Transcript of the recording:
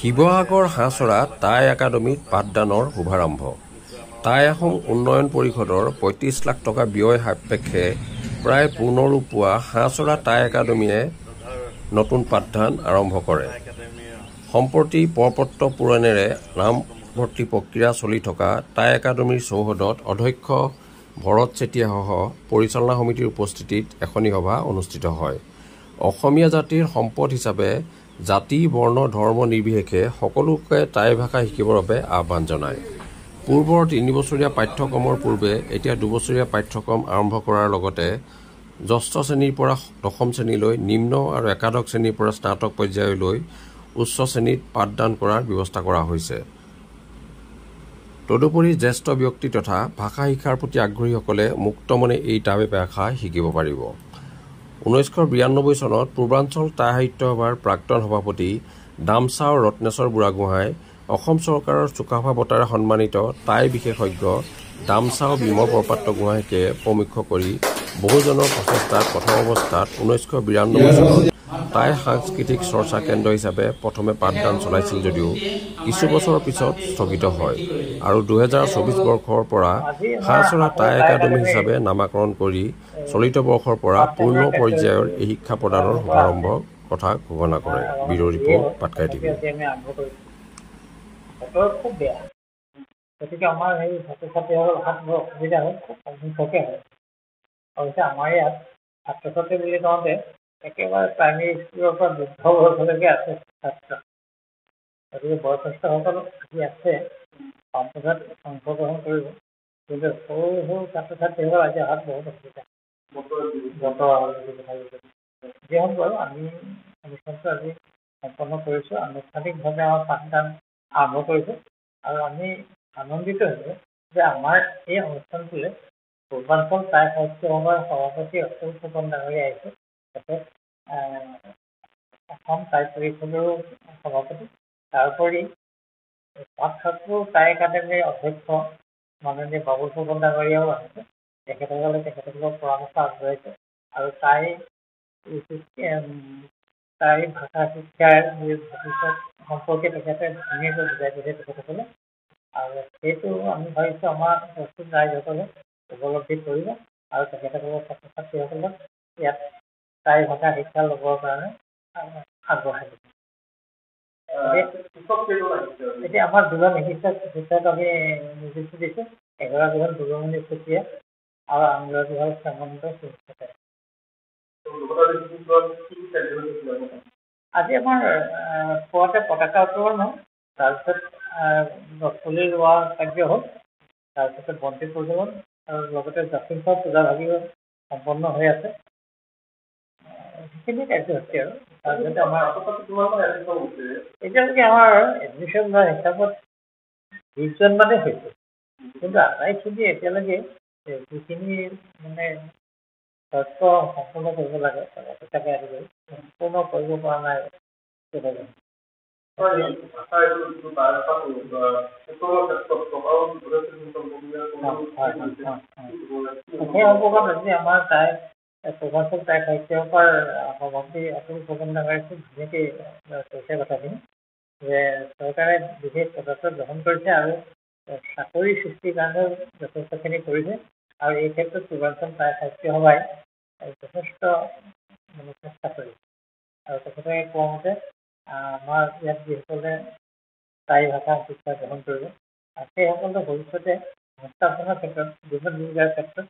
শিৱসাগৰ হাঁহচৰা টাই একাডেমীত পাঠদানৰ শুভাৰম্ভ। টাই আহোম উন্নয়ন পৰিষদৰ ৩৫ লাখ টকা ব্যয় সাপেক্ষে প্ৰায় পূৰ্ণৰূপ পোৱা হাঁহচৰা টাই একাডেমীয়ে নতুন পাঠদান আৰম্ভ কৰে। সম্প্ৰতি প্ৰপত্ৰ পূৰণেৰে নামভৰ্তি প্ৰক্ৰিয়া চলি থকা টাই একাডেমীৰ চৌহদত অধ্যক্ষ ভৰত চেতিয়াসহ পৰিচালনা সমিতিৰ উপস্থিতিত এখনি সভা অনুষ্ঠিত হয়। অসমীয়া জাতিৰ সম্পদ হিচাপে জাতি, বৰ্ণ, ধৰ্ম নিৰ্বিশেষে সকলোকে টাই ভাষা শিকিবৰ বাবে আহ্বান জনায়। পূৰ্বৰ ৩ বছৰীয়া পাঠ্যক্ৰমৰ পূৰ্বে এতিয়া ২ বছৰীয়া পাঠ্যক্ৰম আৰম্ভ কৰাৰ লগতে ষষ্ঠ শ্ৰেণীৰ পৰা দশম শ্ৰেণীলৈ, নিম্ন আৰু একাদশ শ্ৰেণীৰ পৰা স্নাতক পৰ্যায়লৈ উচ্চ শ্ৰেণীত পাঠদান কৰাৰ ব্যৱস্থা কৰা হৈছে। তদুপৰি জ্যেষ্ঠ ব্যক্তি তথা ভাষা শিক্ষাৰ প্ৰতি আগ্ৰহীসকলে মুক্তমনে এই টাই ভাষা শিকিব পাৰিব। ১৯৯২ চনত পূৰ্বাঞ্চল টাই সাহিত্য সভাৰ প্ৰাক্তন সভাপতি ডামচাও ৰত্নেশ্বৰ বুঢ়াগোহাঁই অসম চৰকাৰৰ চুকাফা বঁটাৰে সন্মানিত টাই বিশেষজ্ঞ ডামচাও বিমল বৰপাত্ৰ গোহাঁইকে প্ৰমুখ্য কৰি বহুজনৰ প্ৰচেষ্টাত প্ৰথম অৱস্থাত ১৯৯২ চনত টাই সাংস্কৃতিক চৰ্চা কেন্দ্ৰ হিচাপে প্ৰথমে পাঠদান চলাইছিল যদিও কিছু বছৰৰ পিছত স্থগিত হয় আৰু ২০২৪ বৰ্ষৰ পৰা হাঁহচৰা টাই একাডেমী হিচাপে নামাকৰণ কৰি চলিত বৰ্ষৰ পৰা পূৰ্ণ পৰ্যায়ৰ এই শিক্ষা প্ৰদানৰ শুভাৰম্ভ কথা ঘোষণা কৰে। Bureau report, Patkai TV. খুব বেয়া, গতিকে আমাৰ সেই ছাত্ৰ ছাত্ৰীসকল অহাত বৰ অসুবিধা হয়, খুব সংখ্যকে হয়। অৱশ্যে আমাৰ ইয়াত ছাত্ৰ ছাত্ৰী বুলি কওঁতে একেবাৰে প্ৰাইমেৰী স্কুলৰ পৰা বৃদ্ধ বয়সলৈকে আছে ছাত্ৰ। গতিকে বয়সস্থসকল আজি আছে পাঠদানত অংশগ্ৰহণ কৰিব, কিন্তু সৰু সৰু ছাত্ৰ ছাত্ৰীসকল আজি অহাত বহুত অসুবিধা। যি হওক বাৰু, আমি অনুষ্ঠানটো আজি সম্পন্ন কৰিছোঁ। আনুষ্ঠানিকভাৱে আমাৰ পাঠদান আৰম্ভ কৰিছোঁ আৰু আমি আনন্দিত হৈছোঁ যে আমাৰ এই অনুষ্ঠানটোলৈ পূৰ্বাঞ্চল টাই সাহিত্য সভাৰ সভাপতি অতুল ফুকন ডাঙৰীয়া আহিছে, তেখেত অসম টাই পৰিষদৰো সভাপতি। তাৰোপৰি পাঠশাস্ত্ৰ টাই একাডেমীৰ অধ্যক্ষ মাননীয় বাবুল ফুকন ডাঙৰীয়াও আহিছে। তেখেতসকলৰ পৰামৰ্শ আগবঢ়াইছে আৰু টাই ভাষা শিক্ষাৰ ভৱিষ্যত সম্পৰ্কে তেখেতে ধুনীয়াকৈ বুজাই দিছে তেখেতসকলে, আৰু সেইটো আমি ভাবিছোঁ আমাৰ প্ৰস্তুত ৰাইজসকলে উপলব্ধি কৰিব আৰু তেখেতসকলৰ ছাত্ৰ ছাত্ৰীসকলক ইয়াত টাই ভাষা শিক্ষা ল'বৰ কাৰণে আগবঢ়াই দিব। এতিয়া আমাৰ দুজন শিক্ষক আমি নিযুক্তি দিছোঁ, এগৰাকী হ'ল দুলুমণি চেতিয়া আৰু আনগৰাকী হ'ল শ্যামন্ত সিংহতে। আজি আমাৰ পুৱাতে পতাকা উত্তোলন হ'ল, তাৰপিছত গছপুলি ৰোৱা কাৰ্য হ'ল, তাৰপিছত বন্তি প্ৰজ্বলন আৰু লগতে জাতিংগা পূজা ভাগিও সম্পন্ন হৈ আছে। সেইখিনি কাৰ্যসূচী আৰু তাৰপিছতে আমাৰ এতিয়ালৈকে আমাৰ এডমিশ্যন লোৱা হিচাপত ২০জন মানে হৈছে, কিন্তু আটাইখিনি এতিয়ালৈকে যিখিনি মানে তথ্য সম্পূৰ্ণ কৰিব লাগে তাকে আদি কৰি সম্পূৰ্ণ কৰিব পৰা নাই। সেই সম্পৰ্কত আজি আমাৰ টাই পূৰ্বাঞ্চল টাই সাহিত্য সভাৰ সভাপতি অতুল ফুকন ডাঙৰীয়াই খুব ধুনীয়াকৈ কৈছে কথাখিনি, যে চৰকাৰে বিশেষ পদক্ষেপ গ্ৰহণ কৰিছে আৰু চাকৰি সৃষ্টিৰ কাৰণেও যথেষ্টখিনি কৰিছে, আৰু এই ক্ষেত্ৰত পূৰ্বাঞ্চল টাই সাহিত্য সভাই যথেষ্ট মানে চেষ্টা কৰিছে। আৰু তেখেতে কোৱা মতে আমাৰ ইয়াত যিসকলে টাই ভাষা শিক্ষা গ্ৰহণ কৰিব, সেইসকলে ভৱিষ্যতে সংস্থাপনৰ ক্ষেত্ৰত, জীৱন জীৱিকাৰ ক্ষেত্ৰত